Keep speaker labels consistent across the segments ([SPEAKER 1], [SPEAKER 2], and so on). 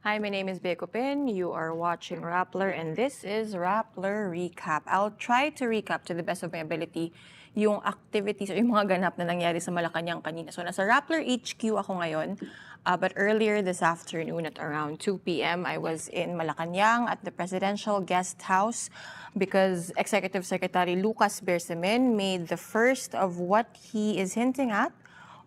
[SPEAKER 1] Hi, my name is Cupin. You are watching Rappler, and this is Rappler Recap. I'll try to recap to the best of my ability yung activities o yung mga ganap na nangyari sa Malacañang kanina. So, nasa Rappler HQ ako ngayon. But earlier this afternoon at around 2 p.m., I was in Malacañang at the Presidential Guest House because Executive Secretary Lucas Bersamin made the first of what he is hinting at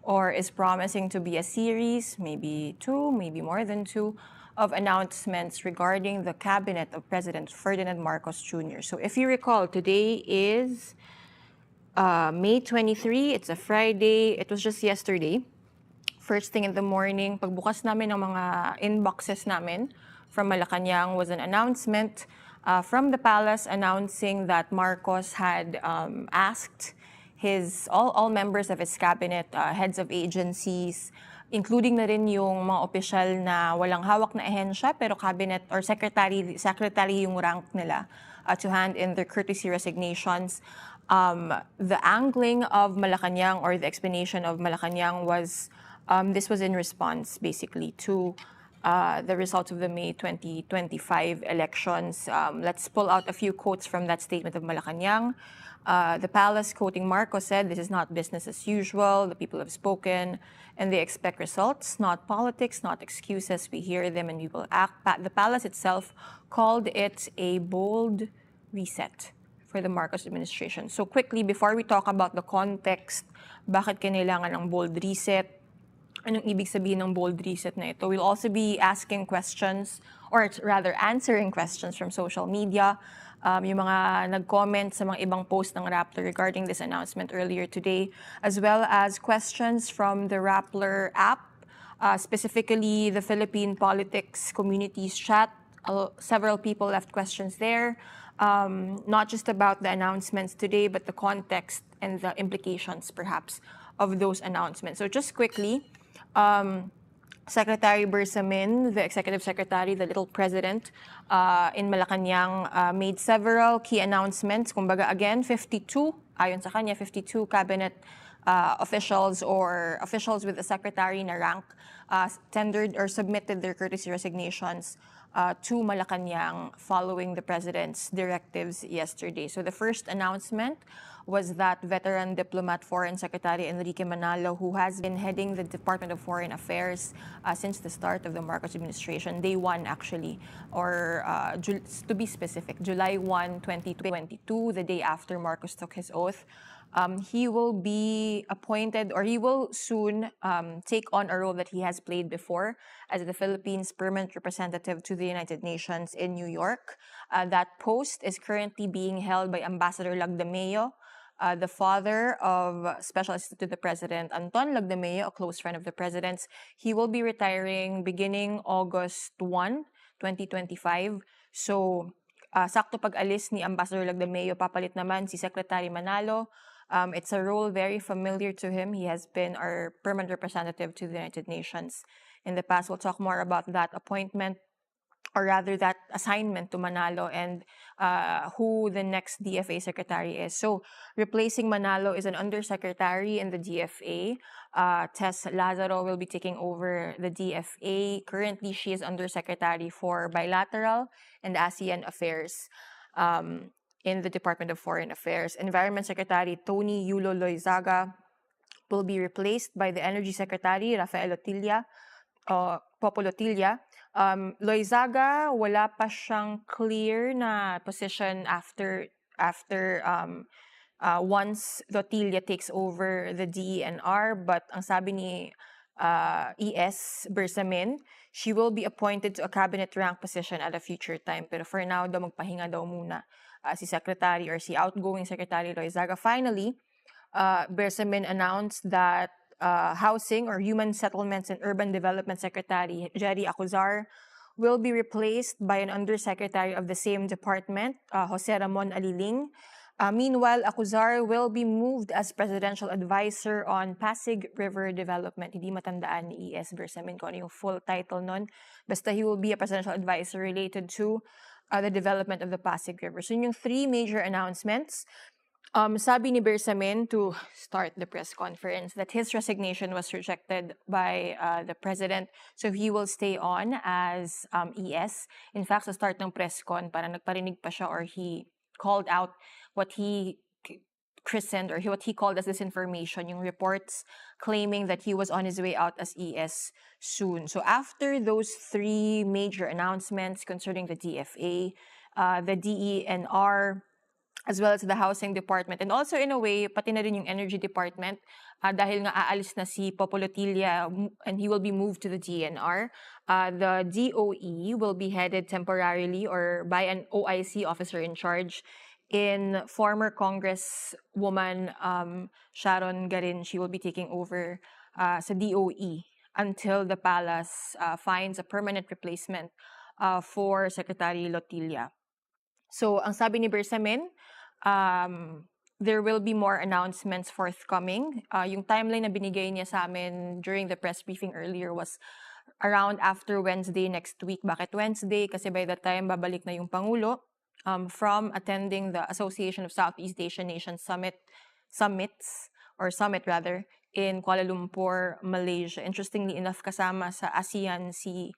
[SPEAKER 1] or is promising to be a series, maybe two, maybe more than two, of announcements regarding the cabinet of President Ferdinand Marcos Jr. So if you recall, today is May 23. It's a Friday. It was just yesterday. First thing in the morning, pagbukas namin ng mga inboxes namin from Malacañang was an announcement from the palace announcing that Marcos had asked all members of his cabinet, heads of agencies, including na rin yung mga opisyal na walang hawak na ehensya pero cabinet or secretary yung rank nila to hand in their courtesy resignations. The angling of Malacañang or the explanation of Malacañang was this was in response basically to the results of the May 2025 elections. Let's pull out a few quotes from that statement of Malacañang. The palace, quoting Marcos, said, "This is not business as usual. The people have spoken and they expect results, not politics, not excuses. We hear them and we will act." The palace itself called it a bold reset for the Marcos administration. So quickly, before we talk about the context, bakit kailangan ng bold reset, anong ibig sabihin ng bold reset na ito, we'll also be asking questions, or rather answering questions from social media. Yung mga nag-comment sa mga ibang post ng Rappler regarding this announcement earlier today, as well as questions from the Rappler app, specifically the Philippine Politics Communities chat. Several people left questions there, not just about the announcements today, but the context and the implications, perhaps, of those announcements. So just quickly, Secretary Bersamin, the Executive Secretary, the little president in Malacañang, made several key announcements. Kumbaga, again, 52, ayon sa kanya, 52 cabinet officials or officials with the secretary na rank tendered or submitted their courtesy resignations to Malacañang following the president's directives yesterday. So the first announcement was that veteran diplomat Foreign Secretary Enrique Manalo, who has been heading the Department of Foreign Affairs since the start of the Marcos administration, day one actually, or to be specific, July 1, 2022, the day after Marcos took his oath. He will be appointed, or he will soon take on a role that he has played before as the Philippines' permanent representative to the United Nations in New York. That post is currently being held by Ambassador Lagdameo, the father of Special Assistant to the President, Anton Lagdameo, a close friend of the President's. He will be retiring beginning August 1, 2025. So, sakto pag-alis ni Ambassador Lagdameo, papalit naman si Secretary Manalo. It's a role very familiar to him. He has been our permanent representative to the United Nations in the past. We'll talk more about that appointment, or rather that assignment to Manalo, and who the next DFA secretary is. So replacing Manalo is an undersecretary in the DFA. Tess Lazaro will be taking over the DFA. Currently, she is undersecretary for bilateral and ASEAN affairs in the Department of Foreign Affairs. Environment Secretary Tony Yulo Loizaga will be replaced by the Energy Secretary Rafael Popolotilla. Loizaga, wala pa siyang clear na position after once Lotilla takes over the DENR, but ang sabi ni ES Bersamin, she will be appointed to a cabinet rank position at a future time. Pero for now, magpahinga daw muna si Secretary or si outgoing Secretary Loizaga. Finally, Bersamin announced that Housing or Human Settlements and Urban Development Secretary Jerry Acuzar will be replaced by an undersecretary of the same department, Jose Ramon Aliling. Meanwhile, Acuzar will be moved as presidential advisor on Pasig River Development. Hindi matandaan ni ES Bersamin kung ano yung full title nun. Basta he will be a presidential advisor related to the development of the Pasig River. So yun yung three major announcements. Sabi ni Bersamin to start the press conference that his resignation was rejected by the president, so he will stay on as ES. In fact, sa start ng press con, parang nagparinig pa siya or he called out what he christened or what he called as disinformation, yung reports claiming that he was on his way out as ES soon. So after those three major announcements concerning the DFA, the DENR, as well as the housing department, and also in a way, pati na rin yung energy department, dahil nga aalis na si Popolotilla and he will be moved to the DNR. The DOE will be headed temporarily or by an OIC officer in charge in former Congresswoman Sharon Garin. She will be taking over sa DOE until the palace finds a permanent replacement for Secretary Lotilla. So, ang sabi ni Bersamin, there will be more announcements forthcoming. Yung timeline na binigay niya sa amin during the press briefing earlier was around after Wednesday next week. Bakit Wednesday? Kasi by that time, babalik na yung Pangulo from attending the Association of Southeast Asian Nations Summit in Kuala Lumpur, Malaysia. Interestingly enough, kasama sa ASEAN si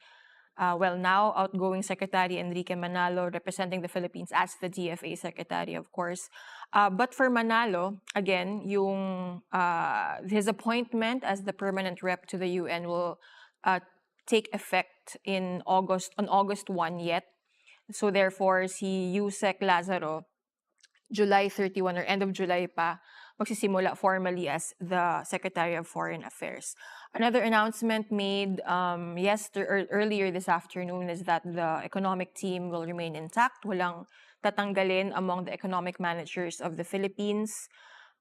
[SPEAKER 1] now outgoing Secretary Enrique Manalo representing the Philippines as the DFA Secretary, of course. But for Manalo, again, his appointment as the permanent rep to the UN will take effect on August 1 yet. So therefore, si Yusek Lazaro, July 31 or end of July pa, magsisimula formally as the Secretary of Foreign Affairs. Another announcement made earlier this afternoon is that the economic team will remain intact. Walang tatanggalin among the economic managers of the Philippines.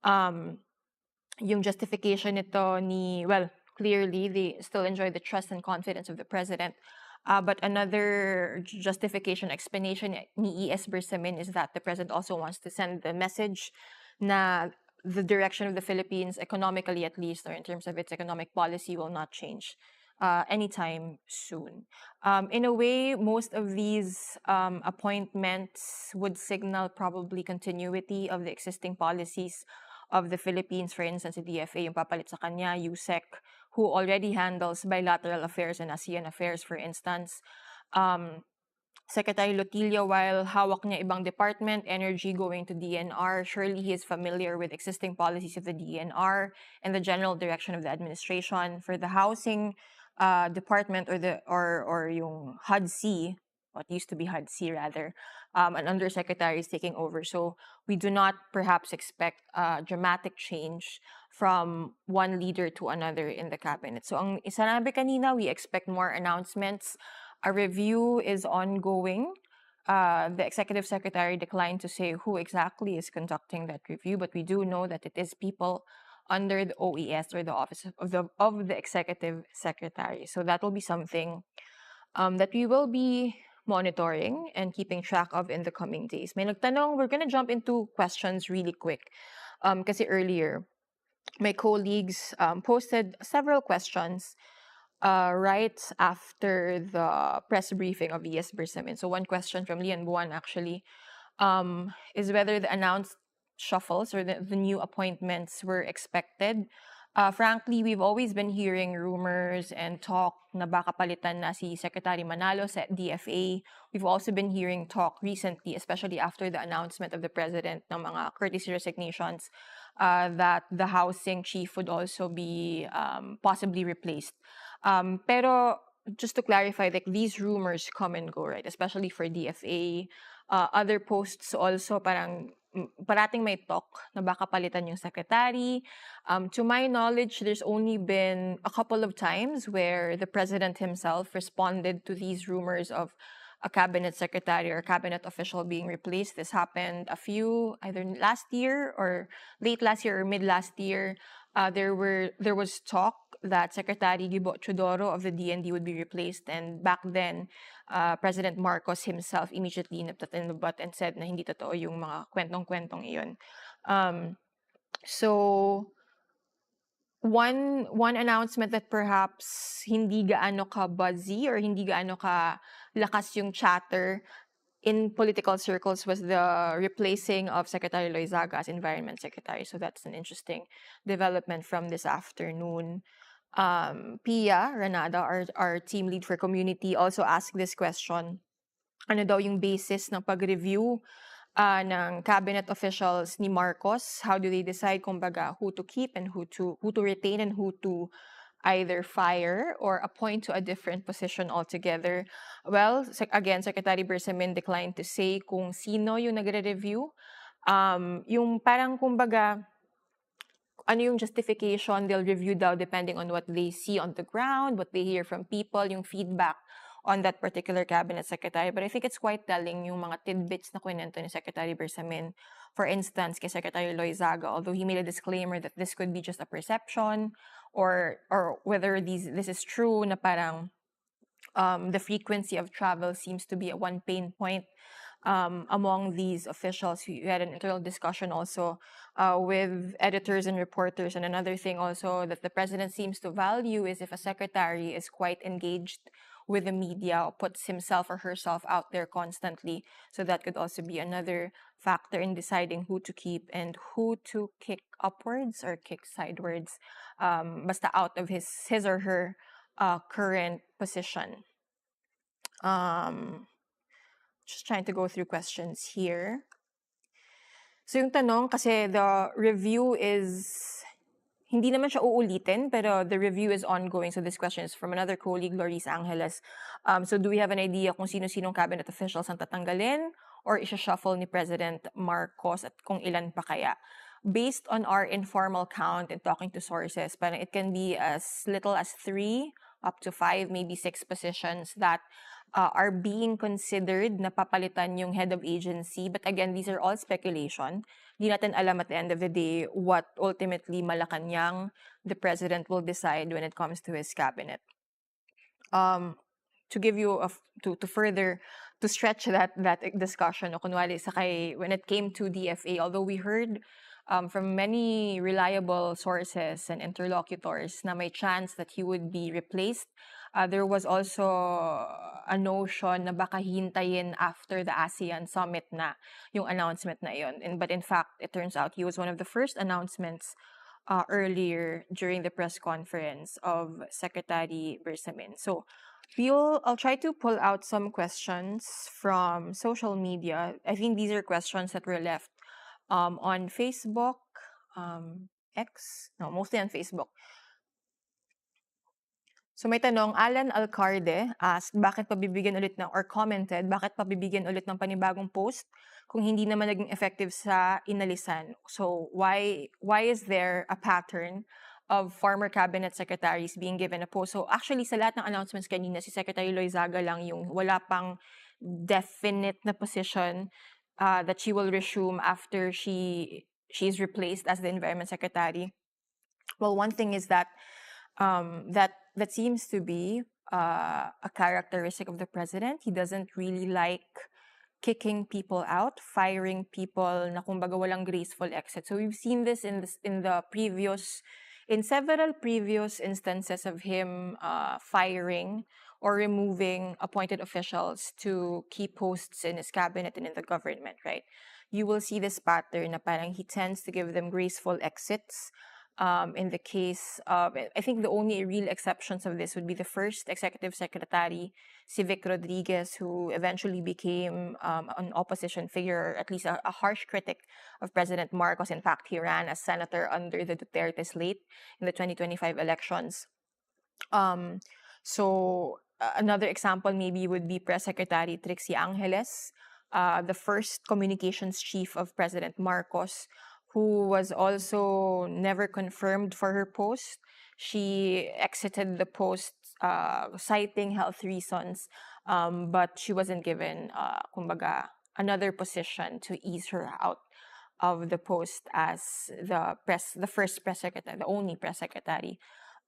[SPEAKER 1] Yung justification nito clearly they still enjoy the trust and confidence of the president. But another justification, explanation ni ES Bersamin is that the president also wants to send the message na the direction of the Philippines, economically at least, or in terms of its economic policy, will not change anytime soon. In a way, most of these appointments would signal probably continuity of the existing policies of the Philippines. For instance, the DFA, yung papalit sa kanya, Yusek, who already handles bilateral affairs and ASEAN affairs, for instance. Secretary Lotilla, while hawak niya ibang department, energy going to DNR, surely he is familiar with existing policies of the DNR and the general direction of the administration. For the housing department or yung HUD-C, what used to be HUD-C rather, an undersecretary is taking over. So we do not perhaps expect a dramatic change from one leader to another in the cabinet. So ang sinabi kanina, we expect more announcements. A review is ongoing. The Executive Secretary declined to say who exactly is conducting that review, but we do know that it is people under the OES or the Office of the Executive Secretary. So that will be something that we will be monitoring and keeping track of in the coming days. May nagtanong, we're gonna jump into questions really quick. Kasi earlier, my colleagues posted several questions right after the press briefing of ES Bersamin. So one question from Lian Buan actually is whether the announced shuffles or the new appointments were expected. Frankly, we've always been hearing rumors and talk na baka palitan na si Secretary Manalo sa DFA. We've also been hearing talk recently, especially after the announcement of the president ng mga courtesy resignations, that the housing chief would also be possibly replaced. Pero just to clarify, like these rumors come and go, right? Especially for DFA. Other posts also parang parating may talk na baka palitan yung secretary. To my knowledge, there's only been a couple of times where the president himself responded to these rumors of a cabinet secretary or cabinet official being replaced. This happened either last year or late last year or mid last year. There was talk that Secretary Gibo Chodoro of the DND would be replaced, and back then, President Marcos himself immediately nipped in the butt and said na hindi totoo yung mga kwentong-kwentong iyon. So one announcement that perhaps hindi gaano ka buzzy or hindi gaano ka lakas yung chatter in political circles was the replacing of Secretary Loizaga as Environment Secretary. So that's an interesting development from this afternoon. Pia Ranada, our team lead for community, also asked this question. Ano daw yung basis ng pag-review ng cabinet officials ni Marcos? How do they decide kumbaga who to keep and who to retain and who to either fire or appoint to a different position altogether? Well, again, Secretary Bersamin declined to say kung sino yung nagre-review. Yung parang kumbaga, ano yung justification, they'll review daw depending on what they see on the ground, what they hear from people, yung feedback on that particular cabinet secretary. But I think it's quite telling yung mga tidbits na kwento ni Secretary Bersamin. For instance, kay Secretary Loizaga, although he made a disclaimer that this could be just a perception or whether this is true na parang the frequency of travel seems to be a one pain point among these officials. We had an internal discussion also with editors and reporters. And another thing also that the president seems to value is if a secretary is quite engaged with the media or puts himself or herself out there constantly. So that could also be another factor in deciding who to keep and who to kick upwards or kick sidewards, basta out of his or her current position. Just trying to go through questions here. So yung tanong, kasi the review is, hindi naman siya uulitin, pero the review is ongoing. So this question is from another colleague, Loris Angeles. So do we have an idea kung sino-sinong cabinet officials ang tatanggalin or isa-shuffle ni President Marcos at kung ilan pa kaya? Based on our informal count and talking to sources, parang it can be as little as 3 up to 5, maybe 6 positions that are being considered na papalitan yung head of agency. But again, these are all speculation. Di natin alam at the end of the day what ultimately Malacañang, the president, will decide when it comes to his cabinet. To give you to further to stretch that discussion, kunwari when it came to DFA, although we heard from many reliable sources and interlocutors na may chance that he would be replaced, there was also a notion na baka hintayin after the ASEAN summit na yung announcement na yun. But in fact, it turns out he was one of the first announcements earlier during the press conference of Secretary Bersamin. So I'll try to pull out some questions from social media. I think these are questions that were left on Facebook, mostly on Facebook. So may tanong, Alan Alcarde asked, bakit pabibigyan ulit commented, bakit pabibigyan ulit ng panibagong post kung hindi naman naging effective sa inalisan? So why is there a pattern of former cabinet secretaries being given a post? So actually sa lahat ng announcements kanina, si Secretary Loizaga lang yung wala pang definite na position that she will resume after she's replaced as the Environment Secretary. Well, one thing is that that seems to be a characteristic of the president. He doesn't really like kicking people out, firing people na kumbaga walang graceful exit. So we've seen this in several previous instances of him firing or removing appointed officials to key posts in his cabinet and in the government, right? You will see this pattern na parang he tends to give them graceful exits. In the case of, I think the only real exceptions of this would be the first executive secretary, Civic Rodriguez, who eventually became an opposition figure, or at least a harsh critic of President Marcos. In fact, he ran as senator under the Duterte slate in the 2025 elections. So another example maybe would be Press Secretary Trixie Angeles, the first communications chief of President Marcos, who was also never confirmed for her post. She exited the post citing health reasons, but she wasn't given, kumbaga, another position to ease her out of the post as the first press secretary, the only press secretary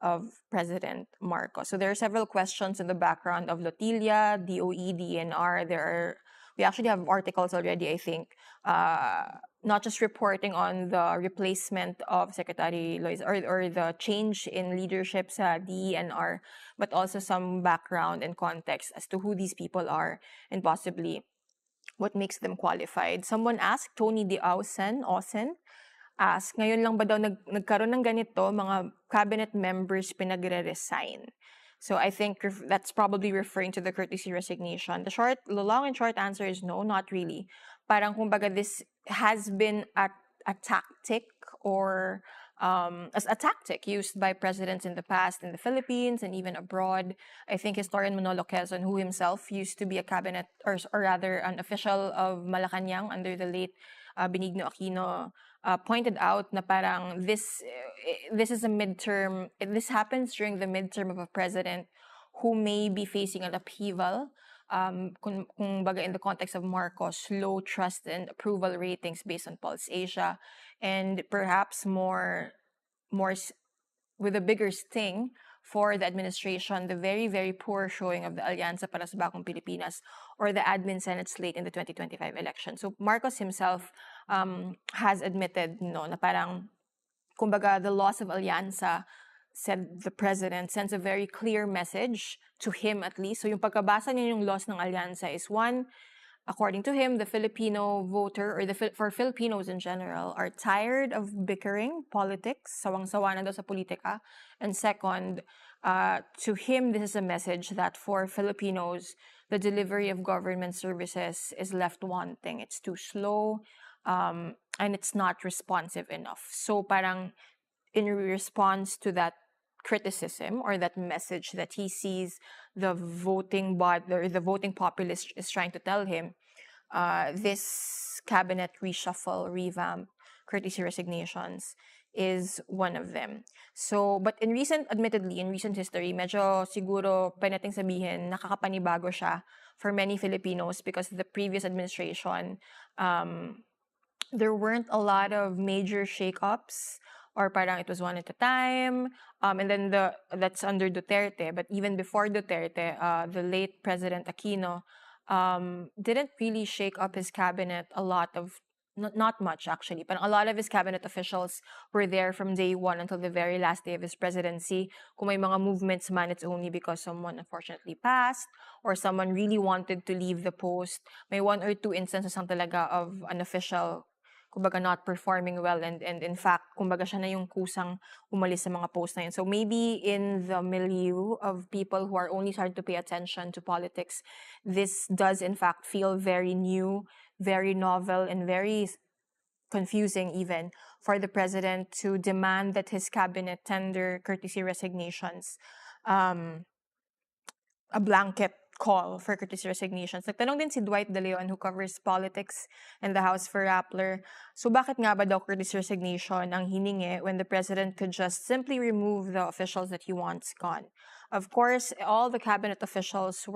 [SPEAKER 1] of President Marcos. So there are several questions in the background of Lotilla, DOE, DNR. We actually have articles already, I think, not just reporting on the replacement of Secretary Lois or the change in leadership sa DNR, but also some background and context as to who these people are and possibly what makes them qualified. Someone asked, Tony De Ausen, asked, ngayon lang ba daw nagkaroon ng ganito, mga cabinet members pinagre-resign? So I think that's probably referring to the courtesy resignation. The long and short answer is no, not really. Parang kumbaga this has been a tactic or as a tactic used by presidents in the past in the Philippines and even abroad. I think historian Manolo Quezon, who himself used to be a cabinet or rather an official of Malacañang under the late Benigno Aquino, pointed out na parang this is a midterm. This happens during the midterm of a president who may be facing an upheaval. Kung baga in the context of Marcos, low trust and approval ratings based on Pulse Asia, and perhaps more with a bigger sting for the administration, the very, very poor showing of the Alianza para sa Bagong Pilipinas or the admin Senate slate in the 2025 election. So Marcos himself has admitted na parang, kumbaga, the loss of Alianza, said the president, sends a very clear message to him at least. So yung pagkabasa niya yung loss ng Alianza is one, according to him, the Filipino voter or for Filipinos in general are tired of bickering politics, sawang-sawa na daw sa politika. And second, to him, this is a message that for Filipinos, the delivery of government services is left wanting. It's too slow, and it's not responsive enough. So parang in response to that criticism or that message that he sees the voting populace is trying to tell him, this cabinet reshuffle, revamp, courtesy resignations is one of them. So, but admittedly, in recent history, medyo siguro pwede nating sabihin nakakapanibago siya for many Filipinos because the previous administration, there weren't a lot of major shakeups, or parang it was one at a time. And then that's under Duterte. But even before Duterte, the late President Aquino didn't really shake up his cabinet a lot of, not much actually, but a lot of his cabinet officials were there from day one until the very last day of his presidency. Kung may mga movements man, it's only because someone unfortunately passed or someone really wanted to leave the post. May one or two instances lang talaga of an official kumbaga not performing well and in fact kumbaga siya na yung kusang umalis sa mga post na yun. So maybe in the milieu of people who are only starting to pay attention to politics, this does in fact feel very new, very novel, and very confusing even for the president to demand that his cabinet tender courtesy resignations, a blanket call for courtesy resignations. Nagtanong din si Dwight Deon, who covers politics in the House for Rappler. So bakit nga ba daw courtesy resignation ang hiningi when the president could just simply remove the officials that he wants gone? Of course, all the cabinet officials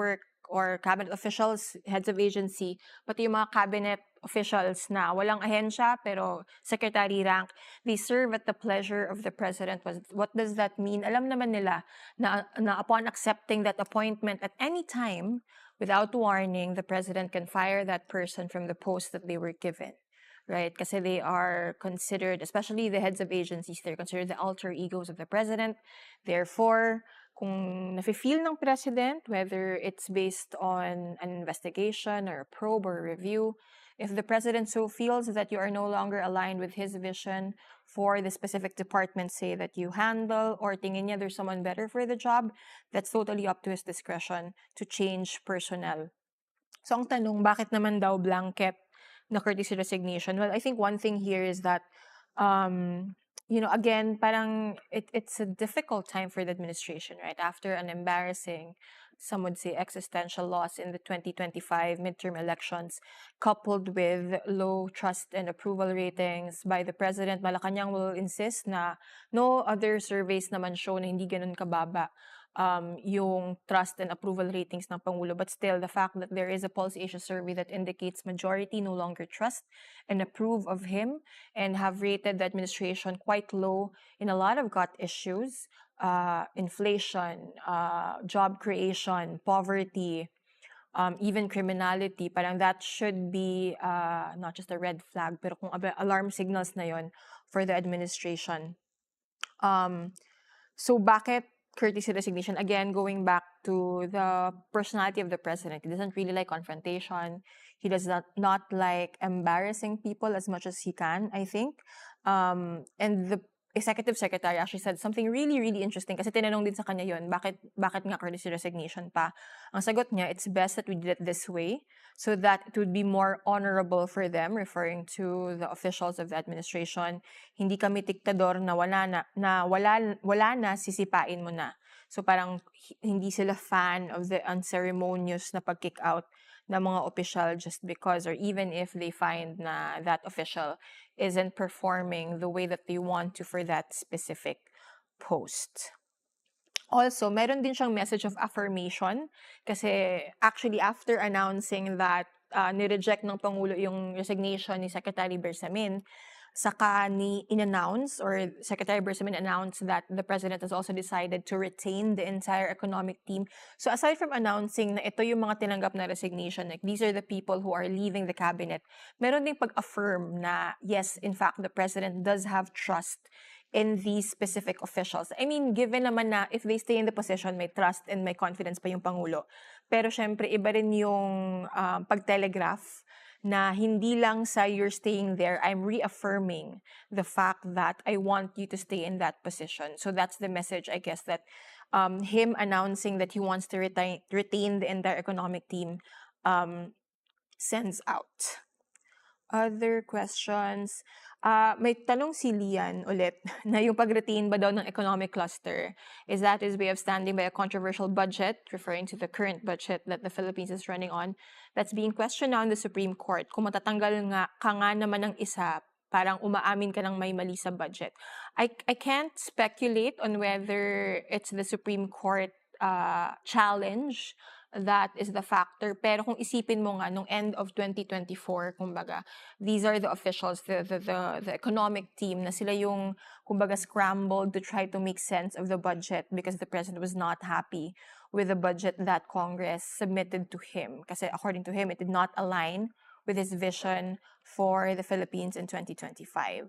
[SPEAKER 1] heads of agency, pati yung mga cabinet officials na walang ahensya pero secretary rank, they serve at the pleasure of the president. What does that mean? Alam naman nila na upon accepting that appointment at any time, without warning, the president can fire that person from the post that they were given. Right? Kasi they are considered, especially the heads of agencies, they're considered the alter egos of the president. Therefore, kung nafe-feel ng president, whether it's based on an investigation or a probe or a review, if the president so feels that you are no longer aligned with his vision for the specific department, say, that you handle, or tingin niya there's someone better for the job, that's totally up to his discretion to change personnel. So ang tanong, bakit naman daw blanket na courtesy resignation? Well, I think one thing here is that, again, parang it's a difficult time for the administration, right? After an embarrassing, some would say existential loss in the 2025 midterm elections, coupled with low trust and approval ratings by the president, Malacañang will insist na no other surveys naman show na hindi ganun kababa yung trust and approval ratings ng Pangulo. But still, the fact that there is a Pulse Asia survey that indicates majority no longer trust and approve of him and have rated the administration quite low in a lot of gut issues, inflation, job creation, poverty, even criminality, parang that should be not just a red flag, pero kung alarm signals na yon for the administration. So bakit courtesy resignation, again, going back to the personality of the president. He doesn't really like confrontation. He does not like embarrassing people as much as he can, I think. And the Executive Secretary actually said something really, really interesting kasi tinanong din sa kanya yun, bakit nga courtesy resignation pa? Ang sagot niya, it's best that we did it this way so that it would be more honorable for them, referring to the officials of the administration. Hindi kami diktador na wala na, sisipain mo na. So parang hindi sila fan of the unceremonious na pag-kick out ng mga official just because, or even if they find na that official isn't performing the way that they want to for that specific post. Also, meron din siyang message of affirmation kasi actually after announcing that nireject ng Pangulo yung resignation ni Secretary Bersamin, saka in-announce, or Secretary Bersamin announced that the President has also decided to retain the entire economic team. So aside from announcing na ito yung mga tinanggap na resignation, like these are the people who are leaving the cabinet, meron ding pag-affirm na yes, in fact, the President does have trust in these specific officials. I mean, given naman na if they stay in the position, may trust and may confidence pa yung Pangulo. Pero syempre, iba rin yung pag-telegraph na hindi lang sa you're staying there, I'm reaffirming the fact that I want you to stay in that position. So that's the message, I guess, that him announcing that he wants to retain the entire economic team sends out. Other questions? May tanong si Lian ulit na yung pag-retain ba daw ng economic cluster is that his way of standing by a controversial budget, referring to the current budget that the Philippines is running on, that's being questioned now in the Supreme Court. Kung matatanggal ka nga naman ng isa, parang umaamin ka ng may mali sa budget. I can't speculate on whether it's the Supreme Court challenge that is the factor. Pero kung isipin mo nga, nung end of 2024, kumbaga, these are the officials, the economic team, na sila yung, kumbaga, scrambled to try to make sense of the budget because the president was not happy with the budget that Congress submitted to him. Kasi according to him, it did not align with his vision for the Philippines in 2025.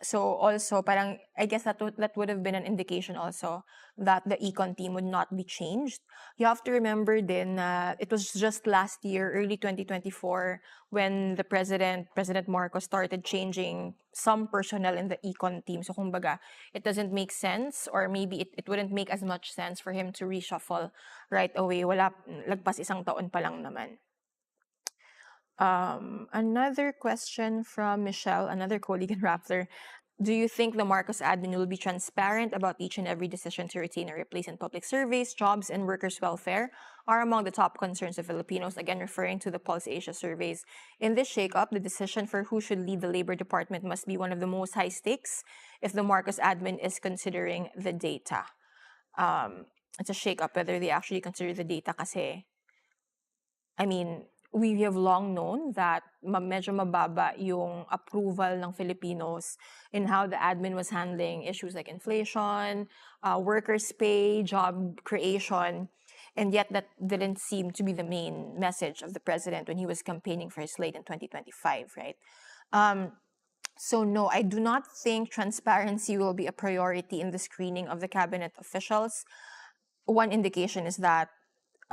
[SPEAKER 1] So also, parang, I guess that would have been an indication also that the econ team would not be changed. You have to remember din it was just last year, early 2024, when the President Marcos started changing some personnel in the econ team. So kumbaga, it doesn't make sense, or maybe it wouldn't make as much sense for him to reshuffle right away. Lagpas isang taon pa lang naman. Another question from Michelle, another colleague in Rappler. Do you think the Marcos admin will be transparent about each and every decision to retain or replace in public surveys, jobs, and workers' welfare are among the top concerns of Filipinos, again referring to the Pulse Asia surveys. In this shakeup, the decision for who should lead the Labor Department must be one of the most high stakes if the Marcos admin is considering the data. It's a shakeup whether they actually consider the data kasi, I mean, we have long known that medyo mababa yung approval ng Filipinos in how the admin was handling issues like inflation, workers' pay, job creation, and yet that didn't seem to be the main message of the president when he was campaigning for his slate in 2025, right? So no, I do not think transparency will be a priority in the screening of the cabinet officials. One indication is that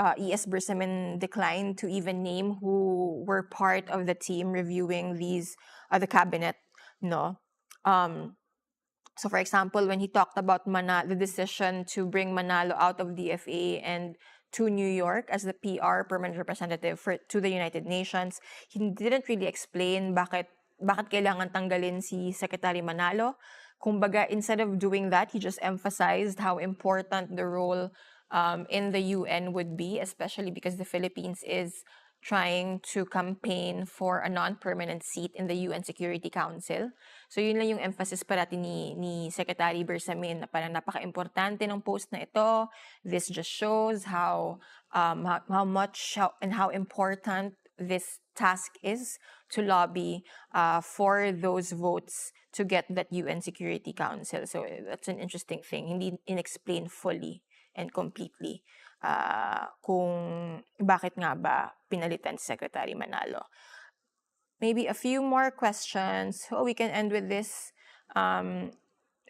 [SPEAKER 1] E.S. Bersamin declined to even name who were part of the team reviewing these, the cabinet, no? So for example, when he talked about the decision to bring Manalo out of DFA and to New York as the PR permanent representative to the United Nations, he didn't really explain bakit kailangan tanggalin si Secretary Manalo. Kumbaga, instead of doing that, he just emphasized how important the role in the UN would be, especially because the Philippines is trying to campaign for a non-permanent seat in the UN Security Council. So yun lang yung emphasis parati ni Secretary Bersamin na parang napaka-importante ng post na ito. This just shows how much and how important this task is to lobby for those votes to get that UN Security Council. So that's an interesting thing. Hindi inexplain fully and completely kung bakit nga ba pinalitan si Secretary Manalo. Maybe a few more questions. Oh, we can end with this.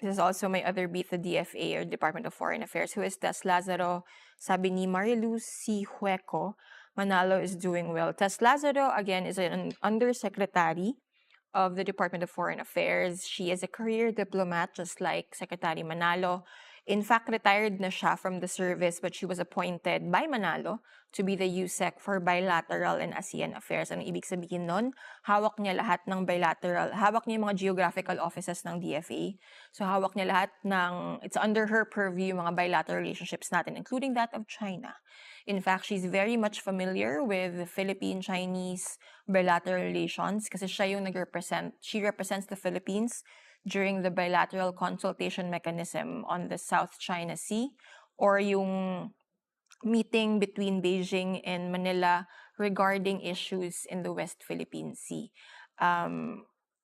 [SPEAKER 1] This is also my other beat, the DFA, or Department of Foreign Affairs. Who is Tess Lazaro? Sabi ni Mariluz C. Hueco, Manalo is doing well. Tess Lazaro, again, is an undersecretary of the Department of Foreign Affairs. She is a career diplomat, just like Secretary Manalo. In fact, retired na siya from the service, but she was appointed by Manalo to be the USEC for bilateral and ASEAN affairs. Ang ibig sabihin nun, hawak niya lahat ng bilateral, hawak niya yung mga geographical offices ng DFA. So hawak niya lahat ng, it's under her purview, mga bilateral relationships natin, including that of China. In fact, she's very much familiar with Philippine-Chinese bilateral relations kasi she represents the Philippines during the bilateral consultation mechanism on the South China Sea, or yung meeting between Beijing and Manila regarding issues in the West Philippine Sea.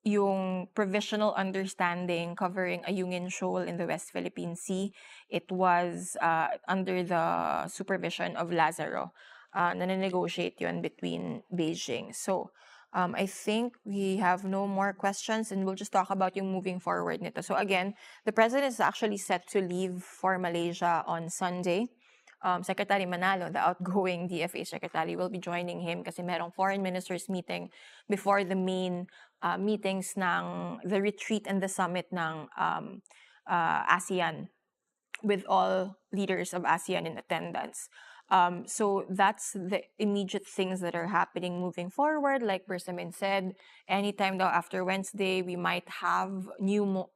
[SPEAKER 1] Yung provisional understanding covering Ayungin Shoal in the West Philippine Sea, it was under the supervision of Lazaro. Na-negotiate yun between Beijing. So, I think we have no more questions, and we'll just talk about yung moving forward nito. So again, the president is actually set to leave for Malaysia on Sunday. Secretary Manalo, the outgoing DFA secretary, will be joining him kasi merong foreign ministers meeting before the main meetings ng the retreat and the summit ng ASEAN, with all leaders of ASEAN in attendance. So that's the immediate things that are happening moving forward. Like Bersamin said, anytime though after Wednesday, we might have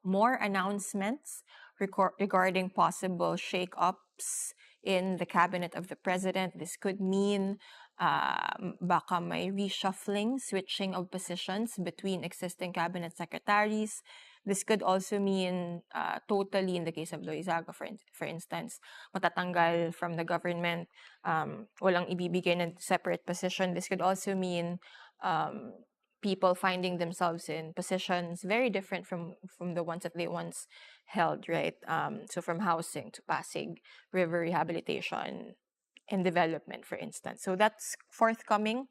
[SPEAKER 1] more announcements regarding possible shakeups in the cabinet of the president. This could mean baka may reshuffling, switching of positions between existing cabinet secretaries. This could also mean totally, in the case of Loizaga, for instance, matatanggal from the government, walang ibibigay na separate position. This could also mean people finding themselves in positions very different from the ones that they once held, right? So from housing to Pasig River rehabilitation and development, for instance. So that's forthcoming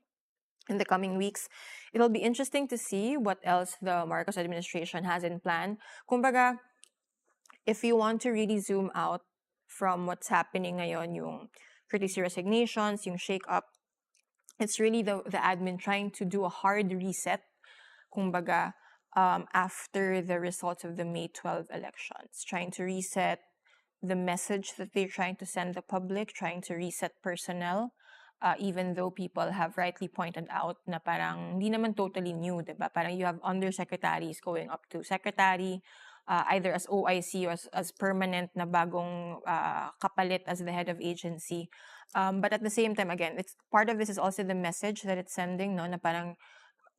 [SPEAKER 1] in the coming weeks. It'll be interesting to see what else the Marcos administration has in plan. Kumbaga, if you want to really zoom out from what's happening ngayon, yung courtesy resignations, yung shake-up, it's really the admin trying to do a hard reset, kumbaga, after the results of the May 12 elections, trying to reset the message that they're trying to send the public, trying to reset personnel, even though people have rightly pointed out na parang hindi naman totally new, diba? Parang you have undersecretaries going up to secretary, either as OIC or as permanent na bagong kapalit as the head of agency. But at the same time, again, it's part of this is also the message that it's sending, no, na parang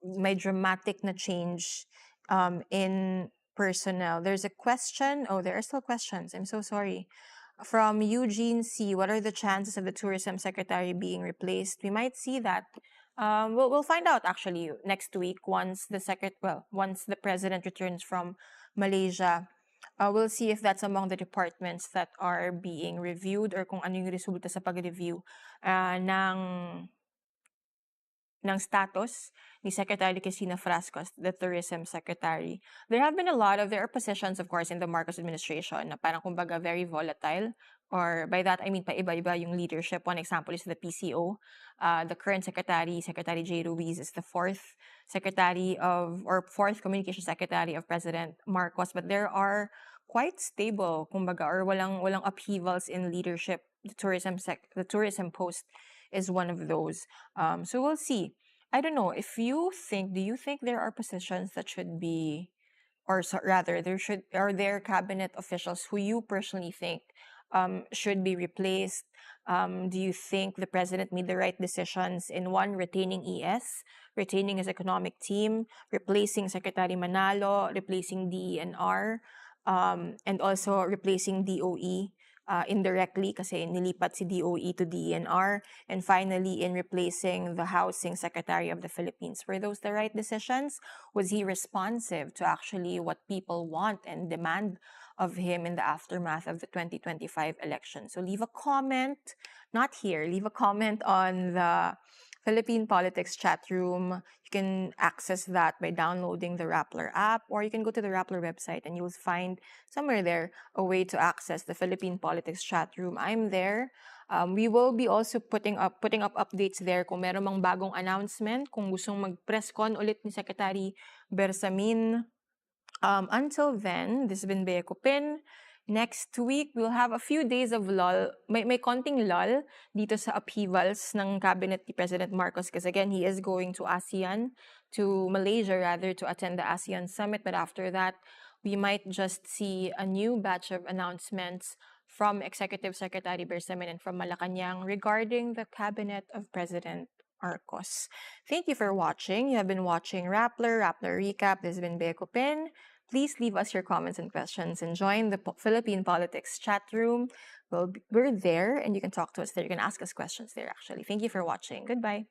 [SPEAKER 1] may dramatic na change in personnel. There's a question. Oh, there are still questions. I'm so sorry. From Eugene C. What are the chances of the tourism secretary being replaced? We might see that. We'll find out actually next week once the president returns from Malaysia. We'll see if that's among the departments that are being reviewed or kung ano yung resulta sa pag-review ng status ni Secretary Cristina Frascos, the tourism secretary. There are positions, of course, in the Marcos administration na parang kumbaga very volatile. Or by that, I mean paiba-iba yung leadership. One example is the PCO. The current secretary, Secretary J. Ruiz, is the fourth communication secretary of President Marcos. But there are quite stable, kumbaga, or walang upheavals in leadership. The tourism post is one of those. So we'll see. I don't know if do you think there are positions that should be, or rather are there cabinet officials who you personally think should be replaced? Do you think the president made the right decisions in retaining ES, retaining his economic team, replacing Secretary Manalo, replacing DENR, and also replacing DOE? Indirectly kasi nilipat si DOE to DENR, and finally in replacing the housing secretary of the Philippines. Were those the right decisions? Was he responsive to actually what people want and demand of him in the aftermath of the 2025 election? So leave a comment, not here, leave a comment on the Philippine Politics Chat Room. You can access that by downloading the Rappler app, or you can go to the Rappler website and you'll find somewhere there a way to access the Philippine Politics Chat Room. I'm there. We will be also putting up updates there kung meron mang bagong announcement, kung gustong mag-press con ulit ni Secretary Bersamin. Until then, this has been Bea Cupin. Next week, we'll have a few days of lull. May konting lull dito sa upheavals ng cabinet ni President Marcos because again, he is going to Malaysia rather, to attend the ASEAN summit. But after that, we might just see a new batch of announcements from Executive Secretary Bersamin and from Malacañang regarding the cabinet of President Marcos. Thank you for watching. You have been watching Rappler Recap. This has been Bea Cupin. Please leave us your comments and questions and join the Philippine Politics Chat Room. We're there and you can talk to us there. You can ask us questions there, actually. Thank you for watching. Goodbye.